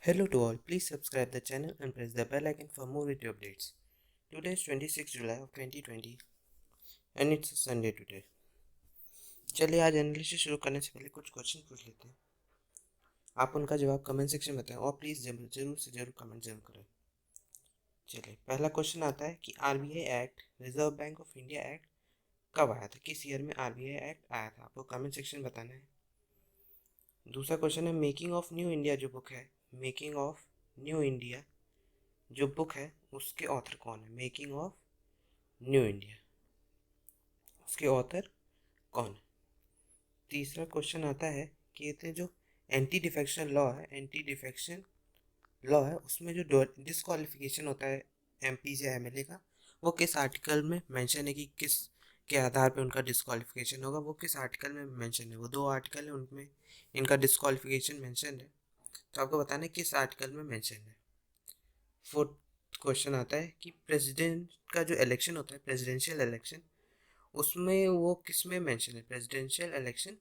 Hello to all, please subscribe the channel and press the bell icon for more video updates. Today is 26 July of 2020 and it's a Sunday today. चलिए आज analysis शुरू करने से पहले कुछ question पूछ लेते हैं। आप उनका जवाब कमेंट सेक्शन में बताएं और प्लीज़ जरूर से जरूर कमेंट जरूर करें। चलिए पहला क्वेश्चन आता है कि RBI act, reserve bank of India act कब आया था, किस ईयर में आरबीआई एक्ट आया था, आपको कमेंट सेक्शन में बताना है। दूसरा क्वेश्चन है मेकिंग ऑफ न्यू इंडिया जो बुक है, मेकिंग ऑफ न्यू इंडिया जो बुक है उसके ऑथर कौन है, मेकिंग ऑफ न्यू इंडिया उसके ऑथर कौन है। तीसरा क्वेश्चन आता है कि ये जो एंटी डिफेक्शन लॉ है, एंटी डिफेक्शन लॉ है उसमें जो डिस्क्वालिफिकेशन होता है एमपी या एमएलए का, वो किस आर्टिकल में मेंशन है, कि किस के आधार पे उनका डिस्क्वालिफिकेशन होगा, वो किस आर्टिकल में मेंशन है। वो दो आर्टिकल है उनमें इनका डिस्क्वालिफिकेशन मेंशन है, तो आपको बताना है किस आर्टिकल में मेंशन है। फोर्थ क्वेश्चन आता है कि प्रेसिडेंट का जो इलेक्शन होता है, प्रेसिडेंशियल इलेक्शन, उसमें वो किस में मेंशन है, प्रेसिडेंशियल इलेक्शन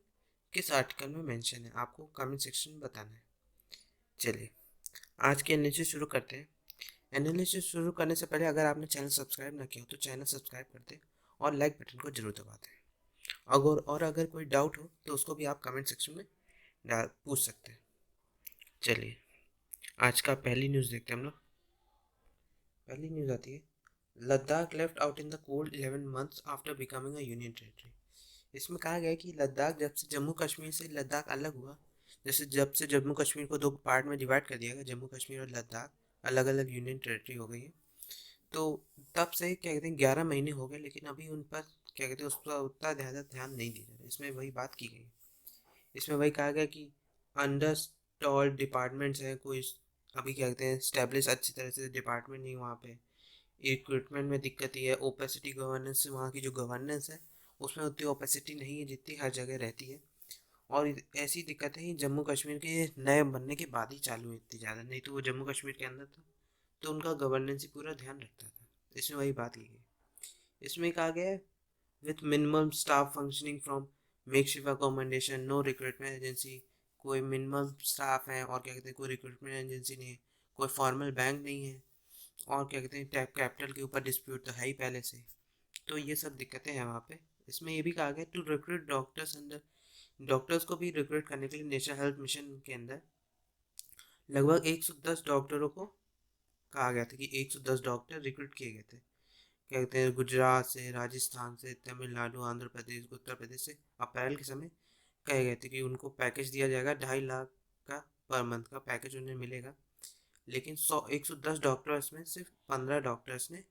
किस आर्टिकल में मेंशन है, आपको कमेंट सेक्शन में बताना है। चलिए आज के एनालिसिस शुरू करते हैं। एनालिसिस शुरू करने से पहले अगर आपने चैनल सब्सक्राइब ना किया हो तो चैनल सब्सक्राइब कर दें और लाइक बटन को जरूर दबा दें। अगर कोई डाउट हो तो उसको भी आप कमेंट सेक्शन में पूछ सकते हैं। चलिए आज का पहली न्यूज़ देखते हैं हम लोग। पहली न्यूज़ आती है Ladakh left out in the cold 11 months after becoming a union territory. इसमें कहा गया है कि लद्दाख जब से जम्मू कश्मीर से लद्दाख अलग हुआ, जैसे जब से जम्मू कश्मीर को दो पार्ट में डिवाइड कर दिया गया, जम्मू कश्मीर और लद्दाख अलग अलग यूनियन टेरिटरी हो गई है, तो तब से क्या कहते हैं 11 महीने हो गए, लेकिन अभी उन पर क्या कहते हैं उस पर उतना ज़्यादा ध्यान नहीं दिया जा रहा। इसमें वही बात की गई, इसमें वही कहा गया कि अंडर स्टॉल डिपार्टमेंट्स हैं कोई, अभी क्या कहते हैं स्टैब्लिश अच्छी तरह से डिपार्टमेंट नहीं वहाँ पे, इक्विपमेंट में दिक्कत ही है, ओपेसिटी गवर्नेंस, वहाँ की जो गवर्नेंस है उसमें उतनी ओपेसिटी नहीं है जितनी हर जगह रहती है। और ऐसी दिक्कतें ही जम्मू कश्मीर के नए बनने के बाद ही चालू हुई, इतनी ज़्यादा नहीं तो वो जम्मू कश्मीर के अंदर था तो उनका गवर्नेंस ही पूरा ध्यान रखता था। इसमें वही बात की गई। इसमें कहा गया है with minimum staff functioning from makeshift accommodation no recruitment agency, कोई मिनिमम स्टाफ है और क्या कहते हैं कोई रिक्रूटमेंट एजेंसी नहीं है, कोई फॉर्मल बैंक नहीं है, और क्या कहते हैं टैप कैपिटल के ऊपर डिस्प्यूट तो है ही पहले से, तो ये सब दिक्कतें हैं वहाँ पे। इसमें ये भी कहा गया टू रिक्रूट डॉक्टर्स अंदर, डॉक्टर्स को भी रिक्रूट करने के लिए नेशनल हेल्थ मिशन के अंदर लगभग 110 डॉक्टरों को कहा गया था कि 110 डॉक्टर रिक्रूट किए गए थे। क्या कहते हैं गुजरात से, राजस्थान से, तमिलनाडु, आंध्र प्रदेश, उत्तर प्रदेश से अप्रैल के समय कहे गए थे कि उनको पैकेज दिया जाएगा 2.5 लाख का पर मंथ का पैकेज उन्हें मिलेगा। लेकिन 110 डॉक्टर्स में सिर्फ 15 डॉक्टर्स ने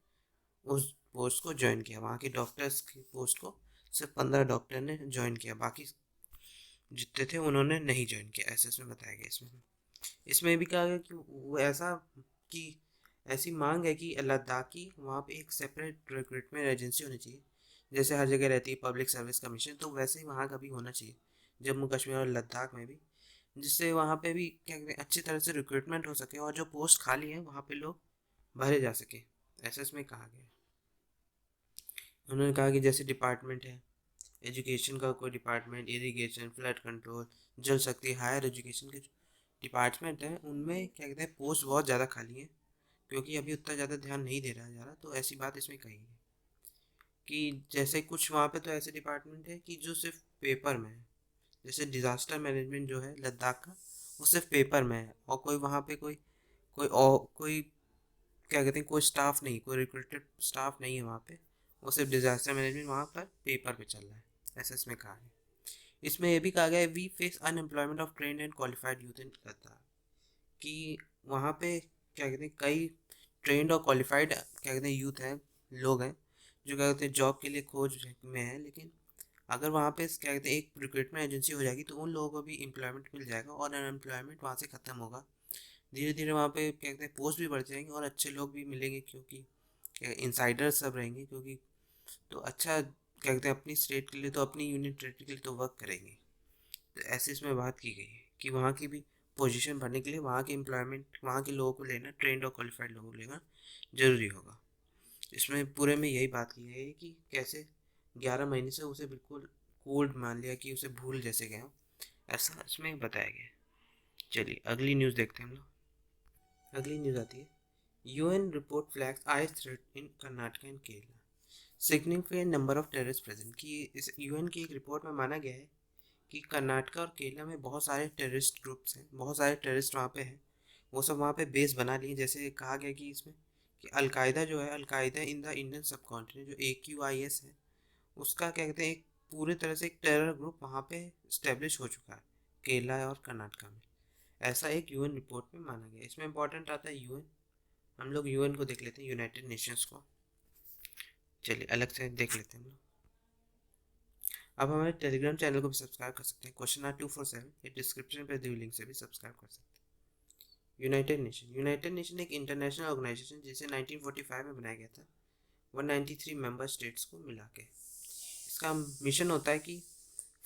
उस पोस्ट को ज्वाइन किया, वहाँ की डॉक्टर्स की पोस्ट को सिर्फ 15 डॉक्टर ने ज्वाइन किया, बाकी जितने थे उन्होंने नहीं ज्वाइन किया, ऐसे इसमें बताया गया। इसमें इसमें भी कहा गया कि वो ऐसा कि ऐसी मांग है कि लद्दाख की वहाँ पे एक सेपरेट रिक्रूटमेंट एजेंसी होनी चाहिए, जैसे हर जगह रहती है पब्लिक सर्विस कमीशन, तो वैसे ही वहाँ का भी होना चाहिए जम्मू कश्मीर और लद्दाख में भी, जिससे वहाँ पे भी क्या कहते हैं अच्छी तरह से रिक्रूटमेंट हो सके और जो पोस्ट खाली है वहाँ पे लोग भरे जा सके, ऐसा इसमें कहा गया है। उन्होंने कहा कि जैसे डिपार्टमेंट है एजुकेशन का, कोई डिपार्टमेंट इरिगेशन, फ्लड कंट्रोल, जल शक्ति, हायर एजुकेशन के डिपार्टमेंट हैं उनमें क्या कहते हैं पोस्ट बहुत ज़्यादा खाली है, क्योंकि अभी उतना ज़्यादा ध्यान नहीं दे रहा जा रहा, तो ऐसी बात इसमें कही है कि जैसे कुछ वहाँ पे तो ऐसे डिपार्टमेंट है कि जो सिर्फ पेपर में है, जैसे डिज़ास्टर मैनेजमेंट जो है लद्दाख का वो सिर्फ पेपर में है, और कोई वहाँ पे कोई क्या कहते हैं कोई स्टाफ नहीं, कोई रिक्रूटेड स्टाफ नहीं है वहाँ पे, वो सिर्फ डिज़ास्टर मैनेजमेंट वहाँ पर पेपर पे चल रहा है, ऐसा इसमें कहा है। इसमें यह भी कहा गया है we face unemployment of trained and qualified youth in Ladakh, कि वहाँ पे क्या कहते हैं कई ट्रेंड और क्वालिफाइड क्या कहते हैं यूथ हैं, लोग हैं जो क्या कहते हैं जॉब के लिए खोज में है, लेकिन अगर वहाँ पे क्या कहते हैं एक रिक्रूटमेंट एजेंसी हो जाएगी तो उन लोगों को भी एम्प्लॉयमेंट मिल जाएगा और अनएम्प्लॉयमेंट वहाँ से ख़त्म होगा। धीरे धीरे वहाँ पे क्या कहते हैं पोस्ट भी बढ़ जाएंगे और अच्छे लोग भी मिलेंगे, क्योंकि इनसाइडर्स सब रहेंगे, क्योंकि तो अच्छा क्या कहते हैं अपनी स्टेट के लिए तो अपनी यूनियन टेरिटरी के लिए तो वर्क करेंगे। तो ऐसे इसमें बात की गई है कि वहाँ की भी पोजीशन भरने के लिए वहाँ के एम्प्लॉयमेंट, वहाँ के लोगों को लेना, ट्रेंड और क्वालिफाइड लोगों को लेना ज़रूरी होगा। इसमें पूरे में यही बात की गई है कि कैसे 11 महीने से उसे बिल्कुल कोल्ड मान लिया कि उसे भूल जैसे गए हो, ऐसा इसमें बताया गया है। चलिए अगली न्यूज़ देखते हैं हम लोग। अगली न्यूज़ आती है, UN report flags I threat in Karnataka and Kerala, significant number of terrorist present. कि इस यूएन की एक रिपोर्ट में माना गया है कि कर्नाटक और केरला में बहुत सारे टेररिस्ट ग्रुप्स हैं, बहुत सारे टेररिस्ट वहाँ पे हैं, वो सब वहाँ पे बेस बना लिए। जैसे कहा गया कि इसमें कि अलकायदा जो है, अलकायदा इन द इंडियन सब कॉन्टिनेंट, जो AQIS है, उसका क्या कहते हैं, एक पूरे तरह से एक टेरर ग्रुप वहाँ पे इस्टेब्लिश हो चुका है केरला और कर्नाटका में। ऐसा एक यूएन रिपोर्ट में माना गया। इसमें इंपॉर्टेंट आता है यूएन। हम लोग यूएन को देख लेते हैं, यूनाइटेड नेशंस को। चलिए अलग से देख लेते हैं हम लोग। अब हमारे टेलीग्राम चैनल को भी सब्सक्राइब कर सकते हैं, क्वेश्चन आर 247, ये डिस्क्रिप्शन पर दी हुई लिंक से भी सब्सक्राइब कर सकते हैं। यूनाइटेड नेशन एक इंटरनेशनल ऑर्गेनाइजेशन जिसे 1945 में बनाया गया था, 193 मेंबर स्टेट्स को मिला के। इसका मिशन होता है कि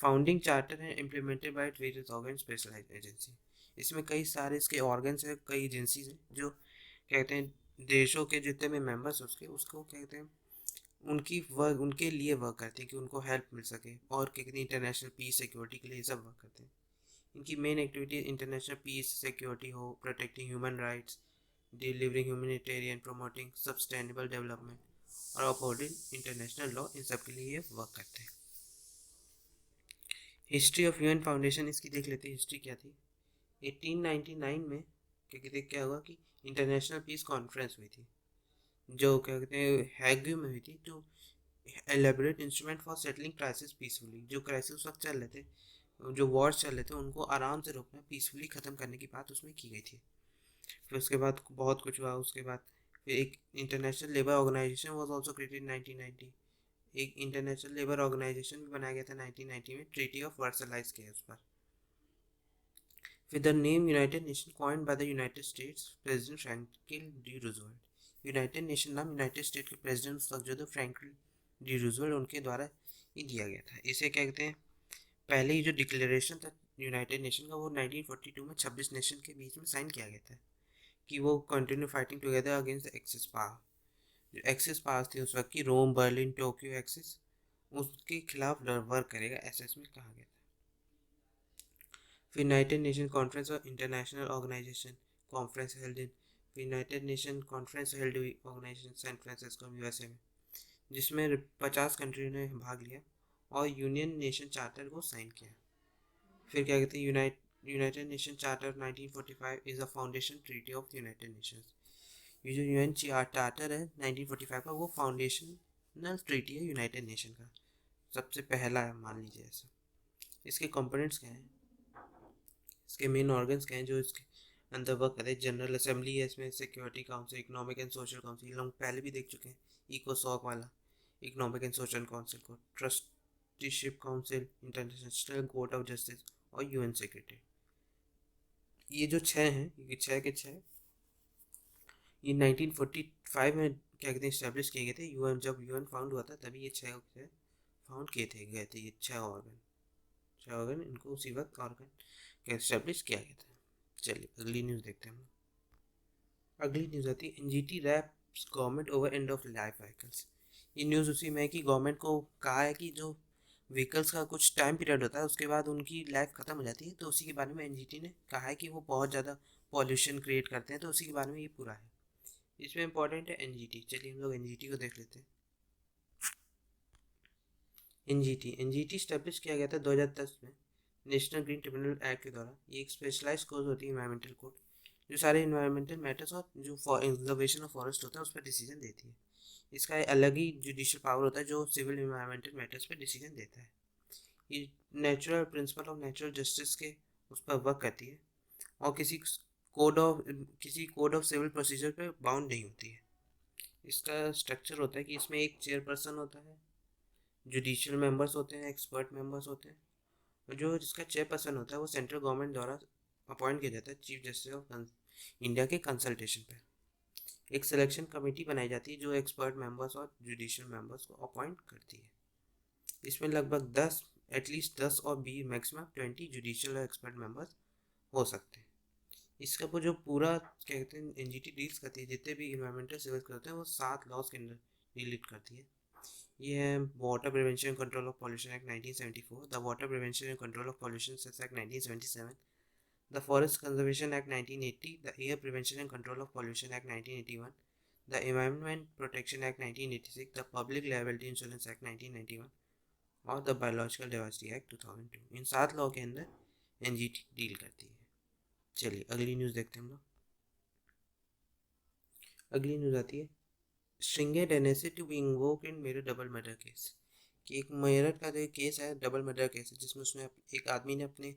फाउंडिंग चार्टर है implemented by various organ specialised agency. इसमें कई सारे इसके ऑर्गन्स हैं, कई एजेंसीज हैं जो कहते हैं देशों के जितने भी मेंबर्स उसके उसको कहते हैं उनकी वर्क, उनके लिए वर्क करते हैं कि उनको हेल्प मिल सके, और कहते हैं इंटरनेशनल पीस सिक्योरिटी के लिए ये सब वर्क करते हैं। इनकी main activity international peace security हो, protecting human rights, delivering humanitarian, promoting sustainable development और अपहोल्डिंग इंटरनेशनल लॉ, इन सब के लिए ये वर्क करते हैं। हिस्ट्री ऑफ यूएन फाउंडेशन इसकी देख लेते हैं, हिस्ट्री क्या थी। 1899 में क्या कहते हैं, क्या हुआ कि इंटरनेशनल पीस कॉन्फ्रेंस हुई थी, जो क्या कहते हैं हैग में हुई थी, जो elaborate instrument for settling crisis peacefully. जो क्राइसिस उस वक्त चल रहे थे, जो वॉर चल रहे थे, उनको आराम से रोकना, पीसफुली ख़त्म करने की बात उसमें की गई थी। फिर उसके बाद बहुत कुछ हुआ। उसके बाद फिर एक international labour organisation was also created 1990। एक इंटरनेशनल लेबर ऑर्गेनाइजेशन भी बनाया गया था 1990 में, ट्रीटी ऑफ वर्सलाइज के उस पर। फिर the name United nation coined by the United states president Franklin D Roosevelt. United nation नाम यूनाइटेड स्टेट के प्रेसिडेंट उस वक्त जो थे फ्रैंकलिन डी रूजवेल्ट, उनके द्वारा ही दिया गया था। इसे क्या कहते हैं, पहले ही जो डिक्लेरेशन था यूनाइटेड नेशन का, वो 1942 में 26 नेशन के बीच में साइन किया गया था कि वो continue fighting together against the axis power. जो एक्सिस पावर थी उस वक्त की, रोम, बर्लिन, टोक्यो एक्सिस, उसके खिलाफ वर्क करेगा, ऐसा इसमें कहा गया था। फिर यूनाइटेड नेशन कॉन्फ्रेंस और international organisation conference held in, United Nation conference held हुई ऑर्गेनाइजेशन सैन फ्रांसिस्को USA में, जिसमें 50 कंट्री ने भाग लिया और यूनियन नेशन चार्टर को साइन किया। फिर क्या कहते हैं, United Nation charter 1945 is a foundation treaty of United Nations. ये जो यूएन चार्टर है 1945 का, वो फाउंडेशनल ट्रीटी है यूनाइटेड नेशन का, सबसे पहला है मान लीजिए ऐसा। इसके कंपोनेंट्स क्या हैं, इसके मेन ऑर्गन्स क्या हैं जो इसके अंदर वर्क करते हैं। जनरल असेंबली है इसमें, security council, economic and social council, हम पहले भी देख चुके हैं, इकोसॉक वाला इकोनॉमिक एंड सोशल काउंसिल को, trusteeship council, international court of justice और यूएन सेक्रेटरी। ये जो छः हैं, ये छः के छः, ये 1945 में क्या कहते हैं इस्टेब्लिश किए गए थे। यूएन जब यूएन फाउंड हुआ था तभी ये छः फाउंड किए थे गए थे, ये छः ऑर्गन इनको उसी वक्त ऑर्गन इस्टेब्लिश किया गया था। चलिए अगली न्यूज़ देखते हैं हम। अगली न्यूज़ आती है, NGT raps government over end of life vehicles. ये न्यूज़ उसी में है कि गवर्नमेंट को कहा है कि जो व्हीकल्स का कुछ टाइम पीरियड होता है उसके बाद उनकी लाइफ ख़त्म हो जाती है, तो उसी के बारे में एनजीटी ने कहा है कि वो बहुत ज़्यादा पॉल्यूशन क्रिएट करते हैं, तो उसी के बारे में ये पूरा है। इसमें इंपॉर्टेंट है एनजीटी। चलिए हम लोग एनजीटी को देख लेते हैं। एनजीटी स्टैब्लिश किया गया था 2010 में नेशनल ग्रीन ट्रिब्यूनल एक्ट के द्वारा। ये एक स्पेशलाइज्ड कोर्ट होती है, इन्वायरमेंटल कोर्ट, जो सारे इन्वायरमेंटल मैटर्स और जो कंजर्वेशन ऑफ फॉरेस्ट होता है उस पर डिसीजन देती है। इसका एक अलग ही जुडिशियल पावर होता है जो सिविल इन्वायरमेंटल मैटर्स पर डिसीजन देता है। ये natural principle of natural justice के उस पर वर्क करती है और किसी कोड ऑफ सिविल प्रोसीजर पर बाउंड नहीं होती है। इसका स्ट्रक्चर होता है कि इसमें एक चेयरपर्सन होता है, जुडिशियल मेंबर्स होते हैं, एक्सपर्ट मेंबर्स होते हैं, और जो जिसका चेयरपर्सन होता है वो सेंट्रल गवर्नमेंट द्वारा अपॉइंट किया जाता है चीफ जस्टिस ऑफ इंडिया के कंसल्टेशन पे। एक सिलेक्शन कमेटी बनाई जाती है जो एक्सपर्ट मेंबर्स और जुडिशियल मेंबर्स को अपॉइंट करती है। इसमें लगभग 10, एटलीस्ट 10 और 20 मैक्सिमम 20 जुडिशियल और एक्सपर्ट मेंबर्स हो सकते हैं। इसका वो जो पूरा क्या कहते हैं एनजीटी डील्स करती है, जितने भी इन्वायरमेंटल सिविल करते हैं वो 7 लॉज के अंदर डील करती है। ये है water prevention and control of pollution act 1974, the water prevention and control of pollution act 1977, the Forest Conservation Act 1980, the Air Prevention and Control of Pollution Act 1981, the Environment Protection Act 1986, the Public Liability Insurance Act 1991 और the biological diversity act 2002। In 7 law के अंदर NGT deal करती है। चलिए अगली news देखते हैं हम लोग। अगली न्यूज़ आती है stringent NSA to be invoked in Meerut double murder case. कि एक मेरठ का जो केस है डबल मर्डर केस है जिसमें उसने एक आदमी ने अपने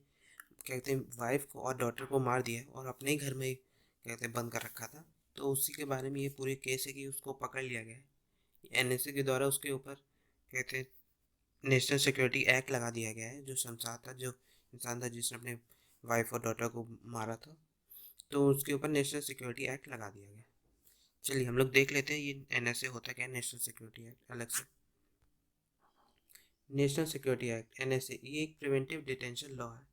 कहते हैं वाइफ को और डॉटर को मार दिया और अपने ही घर में कहते हैं बंद कर रखा था। तो उसी के बारे में ये पूरे केस है कि उसको पकड़ लिया गया है एनएसए के द्वारा। उसके ऊपर कहते हैं नेशनल सिक्योरिटी एक्ट लगा दिया गया है। जो शमशाद था, जो इंसान था जिसने अपने वाइफ और डॉटर को मारा था, तो उसके ऊपर नेशनल सिक्योरिटी एक्ट लगा दिया गया। चलिए हम लोग देख लेते हैं ये एनएसए होता क्या है। नेशनल सिक्योरिटी एक्ट अलग से नेशनल सिक्योरिटी एक्ट एनएसए ये एक प्रिवेंटिव डिटेंशन लॉ है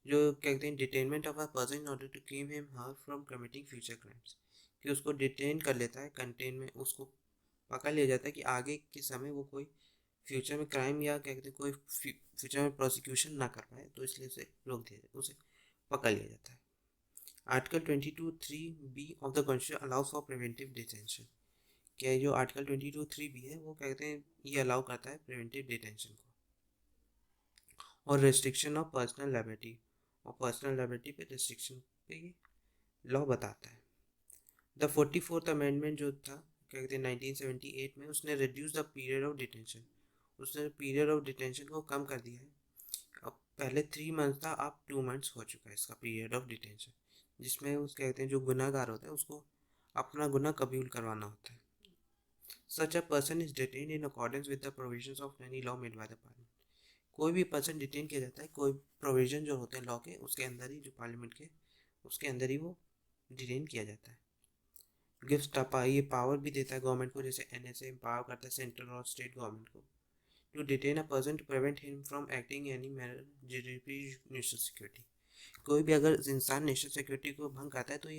जो कहते हैं detainment of a person in order to keep him her from committing future crimes. कि उसको डिटेन कर लेता है, कंटेन में उसको पकड़ लिया जाता है कि आगे के समय वो कोई फ्यूचर में क्राइम या क्या कहते हैं कोई फ्यूचर में प्रोसिक्यूशन ना कर पाए, तो इसलिए उसे रोक दिया जाता है, उसे पकड़ लिया जाता है। Article 22(3)(b of the constitution allows for preventive detention. क्या जो आर्टिकल 22(3)(b है वो कहते हैं ये अलाउ करता है प्रिवेंटिव डिटेंशन को। और रेस्ट्रिक्शन ऑफ पर्सनल लायबिलिटी, और पर्सनल लायबिलिटी पे रेस्ट्रिक्शन पे ये लॉ बताता है। द 44th अमेंडमेंट जो था क्या कहते हैं 1978 में, उसने reduce the period of detention. उसने पीरियड ऑफ डिटेंशन को कम कर दिया है। अब पहले 3 मंथ था, अब 2 मंथ्स हो चुका है इसका पीरियड ऑफ डिटेंशन, जिसमें उस कहते हैं जो गुनाहगार होता है उसको अपना गुनाह कबूल करवाना होता है। Such a person is detain in accordance with the provisions of any law made by the parliament. कोई भी पर्सन डिटेन किया जाता है कोई प्रोविजन जो होते हैं लॉ के, उसके अंदर ही, जो पार्लियामेंट के उसके अंदर ही वो डिटेन किया जाता है। गिव्स टपा ये पावर भी देता है गवर्नमेंट को, जैसे एनएसए एम्पावर करता है सेंट्रल और स्टेट गवर्नमेंट को to detain a person to prevent him from acting any manner national security. कोई भी अगर इंसान नेशनल सिक्योरिटी को भंग करता है तो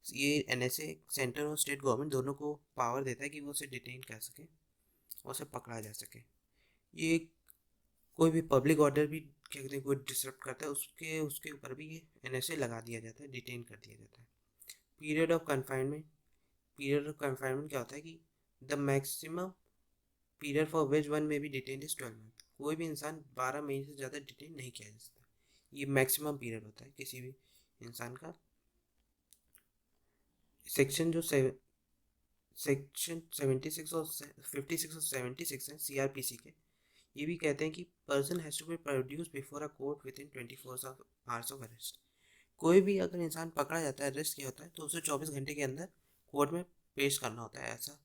ये एनएसए सेंट्रल और स्टेट गवर्नमेंट दोनों को पावर देता है कि वो उसे डिटेन कर सके और उसे पकड़ा जा सके। ये कोई भी पब्लिक ऑर्डर भी क्या कहते हैं कोई डिस्टर्ब करता है उसके उसके ऊपर भी ये एनएसए लगा दिया जाता है, डिटेन कर दिया जाता है। Period of confinement, period of confinement क्या होता है कि the maximum period for which one में बी डिटेन इज 12 मंथ। कोई भी इंसान 12 महीने से ज़्यादा डिटेन नहीं किया जा सकता। ये मैक्सिमम पीरियड होता है किसी भी इंसान का। सेक्शन जो सेक्शन 76 और 56 और 76 हैं सीआरपीसी के, ये भी कहते हैं कि person has to be produce before a court within 24 hours of arrest. कोई भी अगर इंसान पकड़ा जाता है, अरेस्ट किया होता है, तो उसे 24 घंटे के अंदर कोर्ट में पेश करना होता है, ऐसा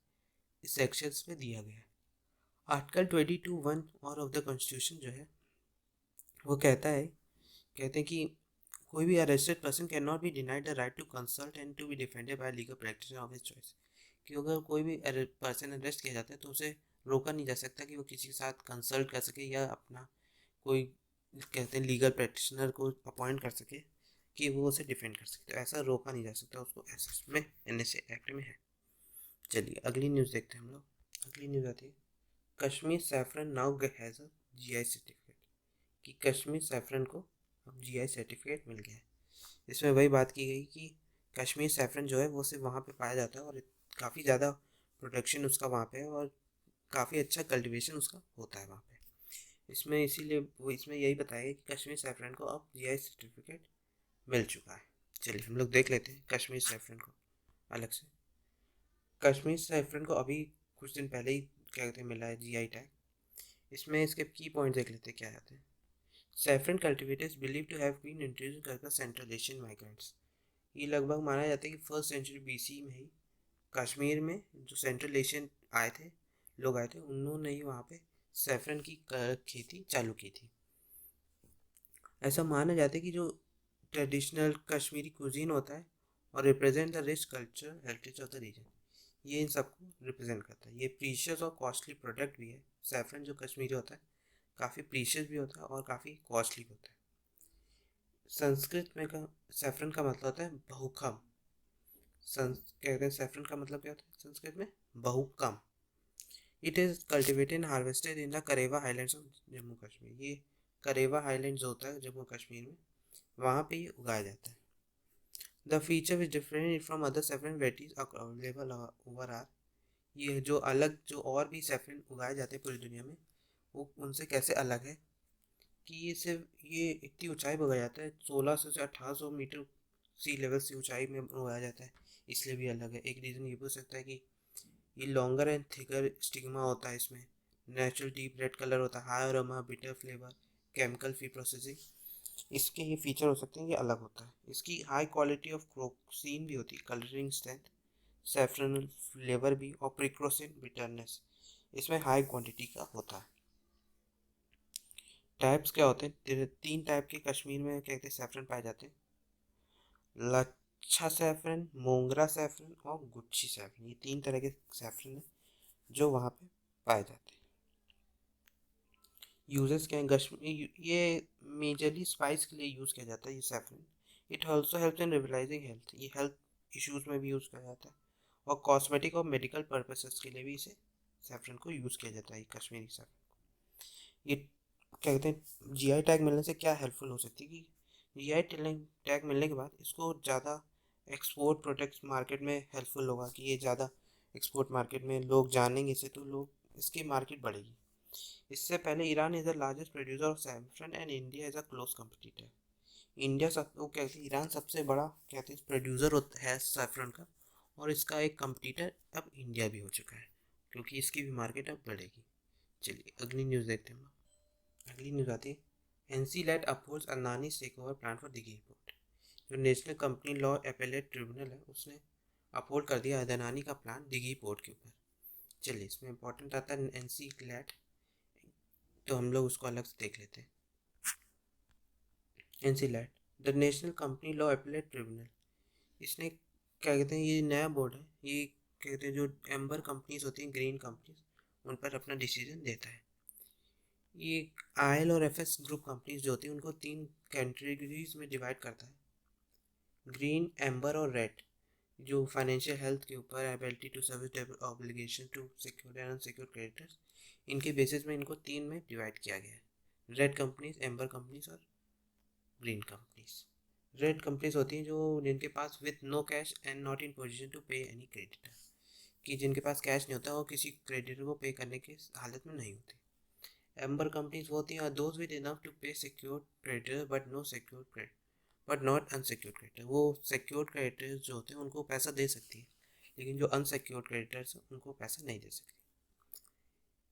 इस सेक्शंस में दिया गया है। आर्टिकल 22(1) और ऑफ द कॉन्स्टिट्यूशन जो है वो कहते हैं कि कोई भी arrested person can not be denied the right to consult and to be defended by legal practitioner of his choice. कि अगर कोई भी पर्सन अरेस्ट किया जाता है तो उसे रोका नहीं जा सकता कि वो किसी के साथ कंसल्ट कर सके या अपना कोई कहते हैं लीगल प्रैक्टिशनर को अपॉइंट कर सके कि वो उसे डिफेंड कर सके। तो ऐसा रोका नहीं जा सकता उसको, ऐसा में एनएसए एक्ट में है। चलिए अगली न्यूज़ देखते हैं हम लोग। अगली न्यूज़ आती है Kashmir saffron now has a GI certificate. कि कश्मीर सैफरन को अब जीआई सर्टिफिकेट मिल गया है। इसमें वही बात की गई कि कश्मीर सैफरन जो है वो सिर्फ वहाँ पे पाया जाता है और काफ़ी ज़्यादा प्रोडक्शन उसका वहाँ पे है और काफ़ी अच्छा कल्टीवेशन उसका होता है वहाँ पे। इसमें इसीलिए वो इसमें यही बताया गया कि कश्मीर सैफरन को अब जीआई सर्टिफिकेट मिल चुका है। चलिए हम लोग देख लेते हैं कश्मीर सैफरन को अलग से। कश्मीर सैफरन को अभी कुछ दिन पहले ही क्या कहते हैं मिला है जीआई टैग। इसमें इसके की पॉइंट देख लेते हैं क्या आते हैं। Saffron cultivators believe to have been introduced कर सेंट्रल एशियन माइग्रेंट्स। ये लगभग माना जाता है कि 1st सेंचुरी बीसी में ही कश्मीर में जो सेंट्रल एशियन आए थे, लोग आए थे, उन्होंने ही वहाँ पे सैफरन की खेती चालू की थी। ऐसा माना जाता है कि जो ट्रेडिशनल कश्मीरी कुजीन होता है और represent the rich culture heritage of the region, ये इन सबको रिप्रेजेंट करता है। ये प्रीशियस और कॉस्टली प्रोडक्ट भी है। सैफरन जो कश्मीरी होता है काफ़ी प्रीशियस भी होता है और काफ़ी कॉस्टली भी होता है। संस्कृत में का सैफरन का मतलब होता है बहुकम। कहते हैं सैफरन का मतलब क्या होता है संस्कृत में? बहुकम। It is cultivated and harvested in the Karewa highlands of Jammu Kashmir. ये करेवा हाईलैंड्स होता है जम्मू कश्मीर में, वहाँ पे ये उगाया जाता है। The feature which different from other saffron varieties available over are, ये जो अलग जो और भी सैफरन उगाए जाते हैं पूरी दुनिया में, वो उनसे कैसे अलग है कि ये इतनी ऊंचाई पर उगाया जाता है, 1600 से 1800 मीटर सी लेवल से ऊंचाई में उगाया जाता है, इसलिए भी अलग है। एक रीज़न ये भी हो सकता है कि ये लॉन्गर एंड थिकर स्टिग्मा होता है इसमें, नेचुरल डीप रेड कलर होता है, high aroma, bitter flavour, chemical free processing, इसके ये फीचर हो सकते हैं, ये अलग होता है। इसकी हाई क्वालिटी ऑफ क्रोक्सीन भी होती है, कलरिंग स्ट्रेंथ, सैफरनल फ्लेवर भी, और प्रिक्रोसिन बिटरनेस इसमें हाई क्वांटिटी का होता है। टाइप्स क्या होते हैं, 3 टाइप के कश्मीर में क्या कहते हैं सैफरन पाए जाते हैं, लच्छा सैफरन, मोंगरा सैफरन और गुच्छी सैफरन, ये 3 तरह के सैफरन है जो वहाँ पे पाए जाते हैं। यूजेस क्या हैं, कश्मीर ये मेजरली स्पाइस के लिए यूज़ किया जाता है ये saffron. It also help in revitalising health, ये हेल्थ इश्यूज में भी यूज़ किया जाता है, और कॉस्मेटिक और मेडिकल पर्पसेस के लिए भी इसे सैफरन को यूज़ किया जाता है, कश्मीरी सैफरन। ये क्या कहते हैं जीआई टैग मिलने से क्या हेल्पफुल हो सकती है कि जीआई टैग मिलने के बाद इसको ज़्यादा एक्सपोर्ट प्रोडक्ट्स मार्केट में हेल्पफुल होगा, कि ये ज़्यादा एक्सपोर्ट मार्केट में लोग जानेंगे इसे, तो लोग इसकी मार्केट बढ़ेगी। इससे पहले Iran is the largest producer of saffron and India is a close competitor. India सब वो कहते हैं ईरान सबसे बड़ा कहते हैं प्रोड्यूसर होता है सैफरन का, और इसका एक कम्पिटिटर अब इंडिया भी हो चुका है, क्योंकि इसकी भी मार्केट अब बढ़ेगी। चलिए अगली न्यूज़ देखते हैं। अगली न्यूज़ आती है, NCLAT upholds Adani's takeover plan for Dighi port. जो national company law appellate tribunal है उसने अपहोल्ड कर दिया अदानी का प्लान दिघी पोर्ट के ऊपर। चलिए इसमें इंपॉर्टेंट आता है एनसीलैट, तो हम लोग उसको अलग से देख लेते हैं। NCLAT the national company law appellate tribunal, इसने क्या कहते हैं ये नया बोर्ड है, ये कहते हैं जो एम्बर कंपनीज होती हैं, ग्रीन कंपनीज, उन पर अपना डिसीजन देता है। ये आयल और एफएस ग्रुप कंपनीज जो होती हैं उनको 3 कैटेगरीज में डिवाइड करता है, ग्रीन, एम्बर और रेड, जो फाइनेंशियल हेल्थ के ऊपर, ability to service, obligation to secure and unsecure creditors, इनके बेसिस में इनको 3 में डिवाइड किया गया है, रेड कंपनीज, एम्बर कंपनीज और ग्रीन कंपनीज। रेड कंपनीज होती हैं जो जिनके पास with no cash and not in position to pay any creditor, कि जिनके पास कैश नहीं होता और किसी क्रेडिटर को पे करने की हालत में नहीं होती। एम्बर कंपनीज वो होती हैं those with enough to pay secured creditor but no secured credit but not unsecured creditor, वो सिक्योर्ड क्रेडिटर्स जो होते हैं उनको पैसा दे सकती है, लेकिन जो अनसिक्योर्ड क्रेडिटर्स हैं उनको पैसा नहीं दे सकती।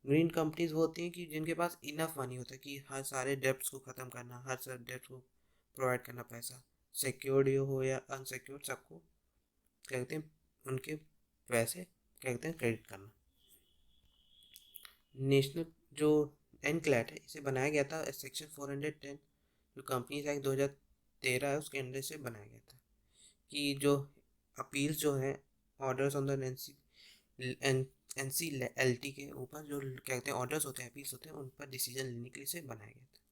ग्रीन कंपनीज वो होती हैं कि जिनके पास इनफ मनी होता है कि हर सारे डेब्ट्स को ख़त्म करना, हर सारे डेब्ट को प्रोवाइड करना पैसा, सिक्योर्ड हो या अनसिक्योर्ड, सबको क्या कहते हैं उनके पैसे क्या कहते हैं क्रेडिट करना। नेशनल जो एनक्लैट है इसे बनाया गया था सेक्शन 410 जो कंपनीज एक्ट 2013 है उसके अंडर से बनाया गया था, कि जो अपील्स जो हैं orders on the N C L T के ऊपर जो कहते हैं ऑर्डर्स होते हैं, अपील्स होते हैं, उन पर डिसीजन लेने के लिए इसे बनाया गया था।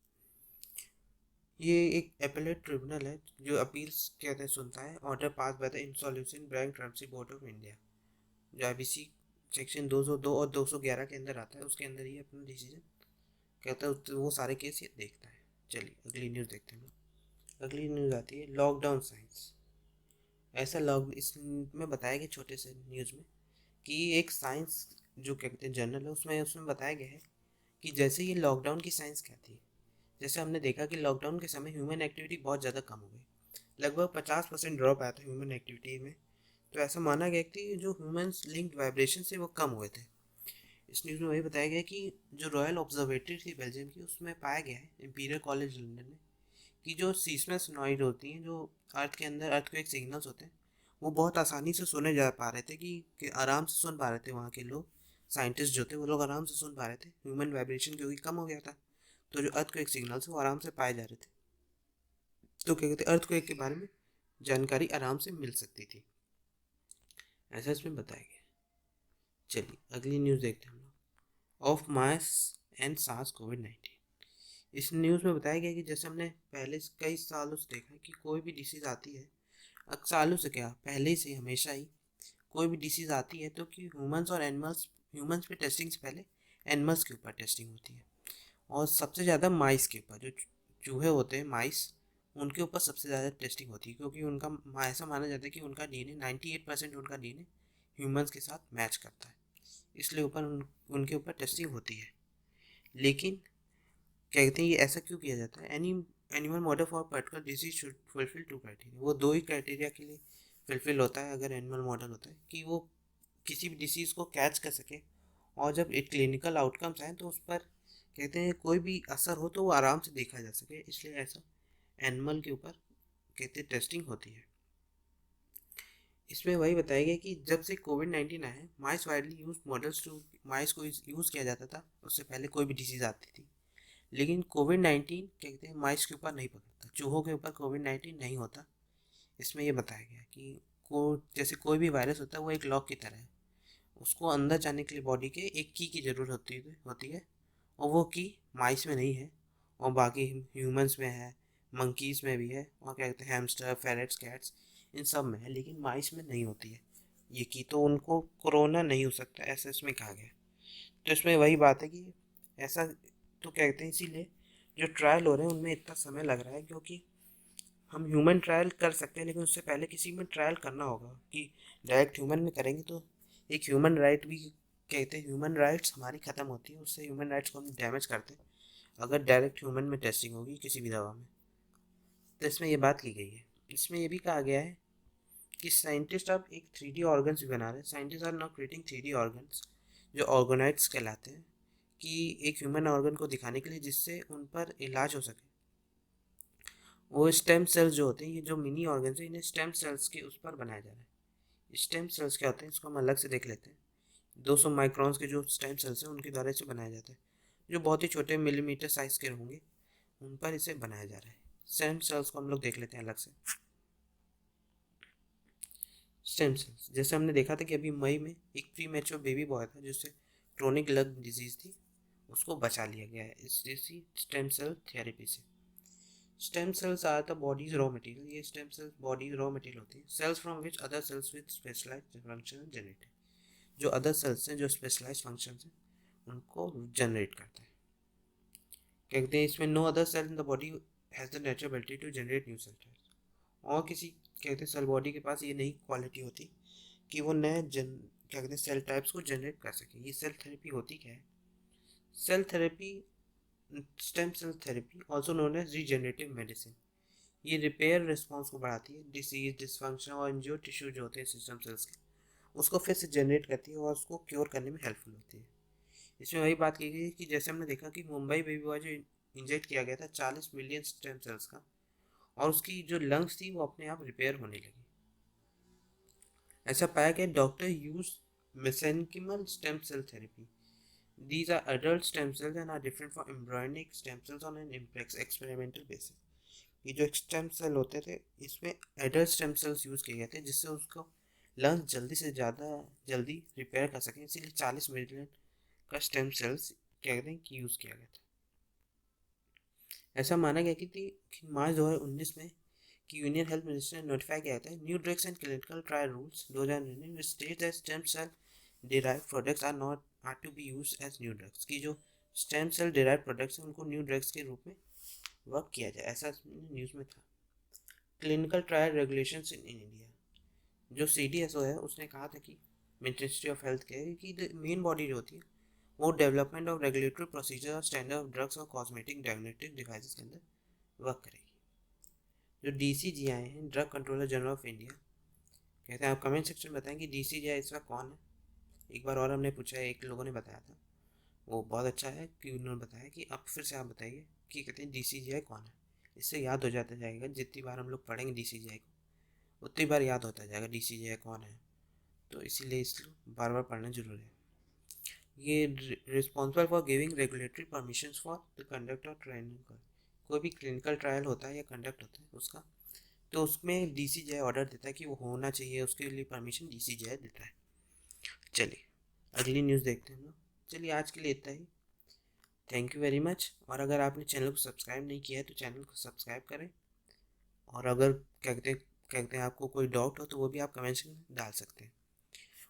ये एक एपेलेट ट्रिब्यूनल है जो अपील्स कहते हैं सुनता है, order pass by the insolvency bankruptcy board of India, जो आईबीसी सेक्शन 202 और 211 के अंदर आता है, उसके अंदर ये अपना डिसीजन कहता है, तो वो सारे केस ये देखता है। चलिए अगली न्यूज़ देखते हैं। अगली न्यूज़ आती है लॉकडाउन साइंस। ऐसा लॉक इसमें बताया गया छोटे से न्यूज़ में कि एक साइंस जो क्या कहते हैं जर्नल है उसमें उसमें बताया गया है कि जैसे ये लॉकडाउन की साइंस कहती है, जैसे हमने देखा कि लॉकडाउन के समय ह्यूमन एक्टिविटी बहुत ज़्यादा कम हो गई, लगभग 50% ड्रॉप आया था ह्यूमन एक्टिविटी में, तो ऐसा माना गया कि जो ह्यूमंस लिंक्ड वाइब्रेशन से वो कम हुए थे। इस न्यूज़ में वही बताया गया कि जो रॉयल ऑब्जर्वेटरी थी बेल्जियम की उसमें पाया गया है इंपीरियल कॉलेज लंदन में कि जो सीस्मस नॉइड होती हैं, जो अर्थ के अंदर अर्थ के एक सिग्नल्स होते हैं, वो बहुत आसानी से सुने जा पा रहे थे, कि आराम से सुन पा रहे थे वहाँ के लोग, साइंटिस्ट जो थे वो लोग आराम से सुन पा रहे थे, ह्यूमन वाइब्रेशन क्योंकि कम हो गया था, तो जो अर्थ क्वेक सिग्नल्स वो आराम से पाए जा रहे थे, तो क्या कहते हैं अर्थ क्वेक के बारे में जानकारी आराम से मिल सकती थी, ऐसा इसमें बताया गया। चलिए अगली न्यूज़ देखते हैं हम लोग, ऑफ मास एंड सार्स कोविड-19। इस न्यूज़ में बताया गया कि जैसे हमने पहले कई सालों से देखा है कि कोई भी डिसीज़ आती है, सालों से क्या पहले से हमेशा ही कोई भी डिसीज़ आती है तो कि ह्यूमंस और एनिमल्स, ह्यूमंस पे टेस्टिंग से पहले एनिमल्स के ऊपर टेस्टिंग होती है, और सबसे ज़्यादा माइस के ऊपर, जो चूहे होते हैं माइस, उनके ऊपर सबसे ज़्यादा टेस्टिंग होती है, क्योंकि उनका ऐसा माना जाता है कि उनका डीएनए 98% उनका डीएनए ह्यूमंस के साथ मैच करता है, इसलिए उनके ऊपर टेस्टिंग होती है। लेकिन क्या कहते हैं, ये ऐसा क्यों किया जाता है? Animal model for particular disease should fulfil 2 criteria. वो 2 ही क्राइटेरिया के लिए फुलफिल होता है अगर एनिमल मॉडल होता है, कि वो किसी भी डिसीज़ को कैच कर सके, और जब एक क्लिनिकल आउटकम्स आए तो उस पर कहते हैं कोई भी असर हो तो वो आराम से देखा जा सके, इसलिए ऐसा एनिमल के ऊपर कहते हैं टेस्टिंग होती है। इसमें वही बताया गया कि जब से कोविड-19 आया है, माइस widely use models to mice को यूज़ किया जाता था, उससे पहले कोई भी डिसीज़ आती थी। लेकिन कोविड-19 कहते हैं माइस के ऊपर नहीं पकड़ता, चूहों के ऊपर कोविड-19 नहीं होता। इसमें ये बताया गया कि को जैसे कोई भी वायरस होता है वो एक लॉक की तरह है, उसको अंदर जाने के लिए बॉडी के एक की ज़रूरत होती है, और वो की माइस में नहीं है, और बाकी ह्यूमंस में है, मंकीज़ में भी है, और क्या कहते हैं हैमस्टर, फेरेट्स, कैट्स, इन सब में है, लेकिन माइस में नहीं होती है ये की, तो उनको कोरोना नहीं हो सकता, ऐसा इसमें कहा गया। तो इसमें वही बात है कि ऐसा तो कहते हैं, इसीलिए जो ट्रायल हो रहे हैं उनमें इतना समय लग रहा है, क्योंकि हम ह्यूमन ट्रायल कर सकते हैं लेकिन उससे पहले किसी में ट्रायल करना होगा, कि डायरेक्ट ह्यूमन में करेंगे तो एक ह्यूमन राइट भी कहते हैं, ह्यूमन राइट्स हमारी ख़त्म होती है, उससे ह्यूमन राइट्स को हम डैमेज करते हैं अगर डायरेक्ट ह्यूमन में टेस्टिंग होगी किसी भी दवा में। तो इसमें ये बात की गई है। इसमें ये भी कहा गया है कि साइंटिस्ट अब एक 3D ऑर्गन्स भी बना रहे हैं। Scientist are now creating 3D organs जो ऑर्गेनाइड्स कहलाते हैं, कि एक ह्यूमन ऑर्गन को दिखाने के लिए जिससे उन पर इलाज हो सके। वो स्टेम सेल्स जो होते हैं, ये जो मिनी ऑर्गन्स हैं, इन्हें स्टेम सेल्स के उस पर बनाया जा रहा है। स्टेम सेल्स क्या होते हैं इसको हम अलग से देख लेते हैं। 200 माइक्रॉन्स के जो स्टेम सेल्स हैं उनके द्वारा इसे बनाया जाता है, जो बहुत ही छोटे मिलीमीटर साइज के होंगे, उन पर इसे बनाया जा रहा है। स्टेम सेल्स को हम लोग देख लेते हैं अलग से। स्टेम सेल्स जैसे हमने देखा था कि अभी मई में एक प्री मैच्योर बेबी बॉय था जिससे क्रोनिक लंग डिजीज थी, उसको बचा लिया गया है इसी स्टेम सेल थेरेपी से। Stem cells are the body's raw material. ये stem cells body's raw material होती है, cells from which other cells with specialised function generate. जो अदर सेल्स हैं जो स्पेशलाइज्ड फंक्शन हैं उनको जनरेट करते हैं। कहते हैं इसमें no other cell in the body has the natural ability to generate new cell types. और किसी कहते हैं सेल बॉडी के पास ये नई क्वालिटी होती कि वो नए क्या कहते हैं सेल टाइप्स को जनरेट कर सके। ये सेल थेरेपी होती क्या है? Cell therapy, stem cell therapy also known as regenerative medicine, ये रिपेयर रिस्पॉन्स को बढ़ाती है। डिसीज, डिसफंक्शन और इंज्योर्ड टिश्यू जो होते हैं सिस्टम सेल्स के, उसको फिर से जनरेट करती है और उसको क्योर करने में हेल्पफुल होती है। इसमें वही बात की गई है कि जैसे हमने देखा कि मुंबई बेबी बॉय जो इंजेक्ट किया गया था 40 मिलियन स्टेम सेल्स का, और उसकी जो लंग्स थी वो अपने आप रिपेयर होने लगी। ऐसा पाया गया doctor use mesenchymal stem cell therapy. These are adult stem cells and are different from embryonic stem cells on an experimental basis. ये जो स्टेम सेल होते थे इसमें एडल्ट स्टेम सेल्स यूज़ किए गए थे जिससे उसको लंग्स जल्दी से ज़्यादा जल्दी रिपेयर कर सकें, इसीलिए 40 मिलियन का स्टेम सेल्स क्या कहते हैं कि यूज़ किया गया था। ऐसा माना गया कि मार्च 2019 में कि यूनियन हेल्थ मिनिस्टर ने नोटिफाई किया था new drugs and clinical trial rules 2019 which state that stem cell derive products are to be used as new drugs, की जो स्टेम सेल डिराइव प्रोडक्ट्स हैं उनको न्यू ड्रग्स के रूप में वर्क किया जाए, ऐसा न्यूज़ में था। Clinical trial regulations in India, जो CDSO है उसने कहा था कि मिनिस्ट्री ऑफ हेल्थ के कि मेन बॉडी जो होती है वो डेवलपमेंट ऑफ रेगुलेटरी प्रोसीजर और स्टैंडर्ड ऑफ ड्रग्स और कॉस्मेटिक डायग्नोस्टिक डिवाइसेस के अंदर वर्क करेगी। जो DCGI आए हैं, drug controller general of India, कहते हैं आप कमेंट सेक्शन में बताएं कि DCGI इसका कौन है। एक बार और हमने पूछा है, एक लोगों ने बताया था, वो बहुत अच्छा है कि उन्होंने बताया कि अब फिर से आप बताइए कि कहते हैं DCGI कौन है। इससे याद हो जाता जाएगा, जितनी बार हम लोग पढ़ेंगे DCGI को उतनी बार याद होता जाएगा DCGI कौन है, तो इसीलिए इसको बार बार पढ़ना जरूरी है। ये responsible for giving regulatory permission for the conduct of training. कोई भी क्लिनिकल ट्रायल होता है या कंडक्ट होता है उसका, तो उसमें DCGI ऑर्डर देता है कि वो होना चाहिए, उसके लिए परमिशन DCGI देता है। चलिए अगली न्यूज़ देखते हैं हम लोग। चलिए आज के लिए इतना ही, थैंक यू वेरी मच। और अगर आपने चैनल को सब्सक्राइब नहीं किया है तो चैनल को सब्सक्राइब करें, और अगर कहते हैं आपको कोई डाउट हो तो वो भी आप कमेंट में डाल सकते हैं,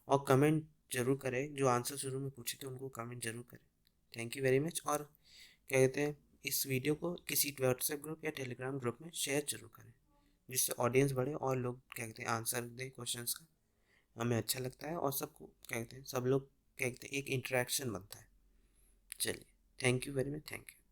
और कमेंट जरूर करें, जो आंसर शुरू में पूछे थे उनको कमेंट जरूर करें। Thank you very much. और क्या कहते हैं इस वीडियो को किसी व्हाट्सएप ग्रुप या टेलीग्राम ग्रुप में शेयर जरूर करें, जिससे ऑडियंस बढ़े और लोग क्या कहते हैं आंसर दें क्वेश्चंस का। हमें अच्छा लगता है और सबको क्या कहते हैं सब लोग क्या कहते हैं एक इंटरेक्शन बनता है। चलिए, thank you very much, thank you.